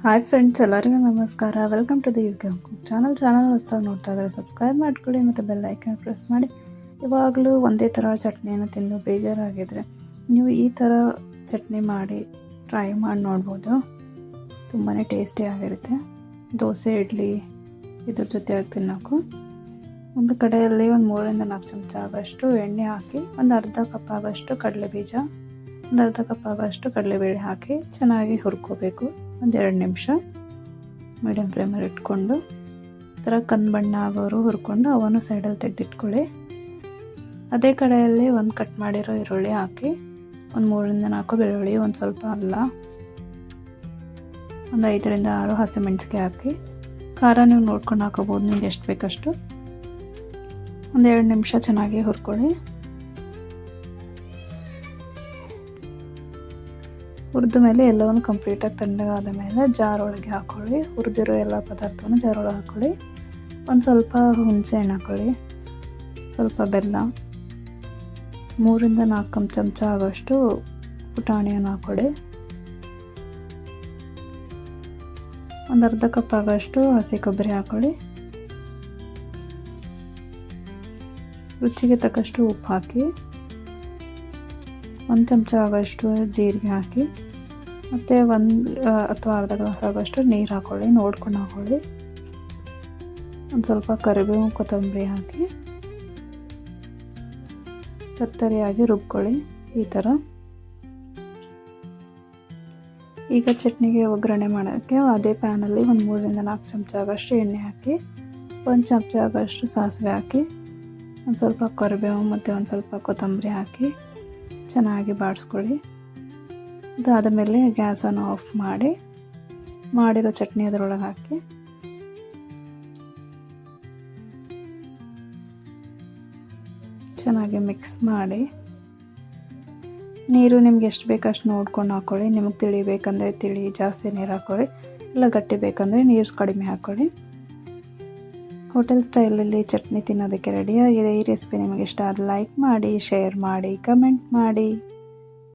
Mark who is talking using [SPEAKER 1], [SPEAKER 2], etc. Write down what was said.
[SPEAKER 1] Hi friends, ಎಲ್ಲರಿಗೂ ನಮಸ್ಕಾರ. Welcome to the UK channel ಹೊಸದಾಗಿ ನೋಡ್ತಾ ಇದ್ದಾರೆ ಸಬ್ಸ್ಕ್ರೈಬ್ ಮಾಡ್ಕೊಳ್ಳಿ ಮತ್ತು ಬೆಲ್ ಐಕನ್ ಪ್ರೆಸ್ ಮಾಡಿ. ಇವಾಗಲೂ ಒಂದೇ ಥರ ಚಟ್ನಿಯನ್ನು ತಿಂದು ಬೇಜಾರಾಗಿದ್ದರೆ ನೀವು ಈ ಥರ ಚಟ್ನಿ ಮಾಡಿ ಟ್ರೈ ಮಾಡಿ ನೋಡ್ಬೋದು. ತುಂಬಾ ಟೇಸ್ಟಿಯಾಗಿರುತ್ತೆ. ದೋಸೆ, ಇಡ್ಲಿ ಇದ್ರ ಜೊತೆಯಾಗಿ ತಿನ್ನೋಕ್ಕೂ. ಒಂದು ಕಡೆಯಲ್ಲಿ ಒಂದು 3-4 ಚಮಚ ಆಗೋಷ್ಟು ಎಣ್ಣೆ ಹಾಕಿ, ಒಂದು ಅರ್ಧ ಕಪ್ ಆಗೋಷ್ಟು ಕಡಲೆಬೀಜ, ಒಂದು ಅರ್ಧ ಕಪ್ ಆಗೋಷ್ಟು ಕಡಲೆಬೇಳೆ ಹಾಕಿ ಚೆನ್ನಾಗಿ ಹುರ್ಕೋಬೇಕು. 1-2 ನಿಮಿಷ ಮೀಡಿಯಮ್ ಫ್ಲೇಮಲ್ಲಿ ಇಟ್ಕೊಂಡು ಥರ ಕಂದು ಬಣ್ಣ ಆಗೋರು ಹುರ್ಕೊಂಡು ಅವನ್ನು ಸೈಡಲ್ಲಿ ತೆಗೆದಿಟ್ಕೊಳ್ಳಿ. ಅದೇ ಕಡೆಯಲ್ಲಿ ಒಂದು ಕಟ್ ಮಾಡಿರೋ ಈರುಳ್ಳಿ ಹಾಕಿ, ಒಂದು 3-4 ಬೆಳ್ಳುಳ್ಳಿ, ಒಂದು ಸ್ವಲ್ಪ ಅಲ್ಲ, ಒಂದು 5-6 ಹಸಿಮೆಣಸಿಗೆ ಹಾಕಿ, ಖಾರ ನೀವು ನೋಡ್ಕೊಂಡು ಹಾಕೋಬೋದು ನಿಮ್ಗೆ ಎಷ್ಟು ಬೇಕಷ್ಟು. 1-2 ನಿಮಿಷ ಚೆನ್ನಾಗಿ ಹುರ್ಕೊಳ್ಳಿ. ಹುರಿದ ಮೇಲೆ ಎಲ್ಲವನ್ನು ಕಂಪ್ಲೀಟಾಗಿ ತಣ್ಣಗಾದ ಮೇಲೆ ಜಾರ್ ಒಳಗೆ ಹಾಕ್ಕೊಳ್ಳಿ. ಹುರಿದಿರೋ ಎಲ್ಲ ಪದಾರ್ಥವನ್ನು ಜಾರ್ ಒಳಗೆ ಹಾಕ್ಕೊಳ್ಳಿ. ಒಂದು ಸ್ವಲ್ಪ ಹುಣಸೆ ಹಣ್ಣು ಹಾಕ್ಕೊಳ್ಳಿ, ಸ್ವಲ್ಪ ಬೆಲ್ಲ, 3-4 ಚಮಚ ಆಗೋಷ್ಟು ಪುಟಾಣಿಯನ್ನು ಹಾಕ್ಕೊಳ್ಳಿ, ಒಂದು ಅರ್ಧ ಕಪ್ ಆಗೋಷ್ಟು ಹಸಿ ಕೊಬ್ಬರಿ ಹಾಕ್ಕೊಳ್ಳಿ, ರುಚಿಗೆ ತಕ್ಕಷ್ಟು ಉಪ್ಪು ಹಾಕಿ, 1 ಚಮಚ ಆಗೋಷ್ಟು ಜೀರಿಗೆ ಹಾಕಿ, ಮತ್ತು 1 ಅಥವಾ ಅರ್ಧ ಗ್ಲಾಸ್ ಆಗೋಷ್ಟು ನೀರು ಹಾಕ್ಕೊಳ್ಳಿ, ನೋಡ್ಕೊಂಡು ಹಾಕ್ಕೊಳ್ಳಿ. ಒಂದು ಸ್ವಲ್ಪ ಕರಿಬೇವು, ಕೊತ್ತಂಬರಿ ಹಾಕಿ ತರ್ತರಿಯಾಗಿ ರುಬ್ಕೊಳ್ಳಿ ಈ ಥರ. ಈಗ ಚಟ್ನಿಗೆ ಒಗ್ಗರಣೆ ಮಾಡೋಕ್ಕೆ ಅದೇ ಪ್ಯಾನಲ್ಲಿ ಒಂದು 3-4 ಚಮಚ ಆಗೋಷ್ಟು ಎಣ್ಣೆ ಹಾಕಿ, 1 ಚಮಚ ಆಗೋಷ್ಟು ಸಾಸಿವೆ ಹಾಕಿ, ಒಂದು ಸ್ವಲ್ಪ ಕರಿಬೇವು ಮತ್ತು ಒಂದು ಸ್ವಲ್ಪ ಕೊತ್ತಂಬರಿ ಹಾಕಿ ಚೆನ್ನಾಗಿ ಬಾಡಿಸ್ಕೊಳ್ಳಿ. ಅದಾದ ಮೇಲೆ ಗ್ಯಾಸನ್ನು ಆಫ್ ಮಾಡಿ ಮಾಡಿರೋ ಚಟ್ನಿ ಅದರೊಳಗೆ ಹಾಕಿ ಚೆನ್ನಾಗಿ ಮಿಕ್ಸ್ ಮಾಡಿ. ನೀರು ನಿಮ್ಗೆ ಎಷ್ಟು ಬೇಕಷ್ಟು ನೋಡ್ಕೊಂಡು ಹಾಕ್ಕೊಳ್ಳಿ. ನಿಮಗೆ ತಿಳಿ ಬೇಕಂದರೆ ತಿಳಿ ಜಾಸ್ತಿ ನೀರು ಹಾಕ್ಕೊಳ್ಳಿ, ಇಲ್ಲ ಗಟ್ಟಿ ಬೇಕಂದರೆ ನೀರು ಕಡಿಮೆ ಹಾಕ್ಕೊಳ್ಳಿ. ಹೋಟೆಲ್ ಸ್ಟೈಲಲ್ಲಿ ಚಟ್ನಿ ತಿನ್ನೋದಕ್ಕೆ ರೆಡಿಯಾಗಿದೆ. ಈ ರೆಸಿಪಿ ನಿಮಗೆ ಇಷ್ಟ ಆದರೆ ಲೈಕ್ ಮಾಡಿ, ಶೇರ್ ಮಾಡಿ, ಕಮೆಂಟ್ ಮಾಡಿ.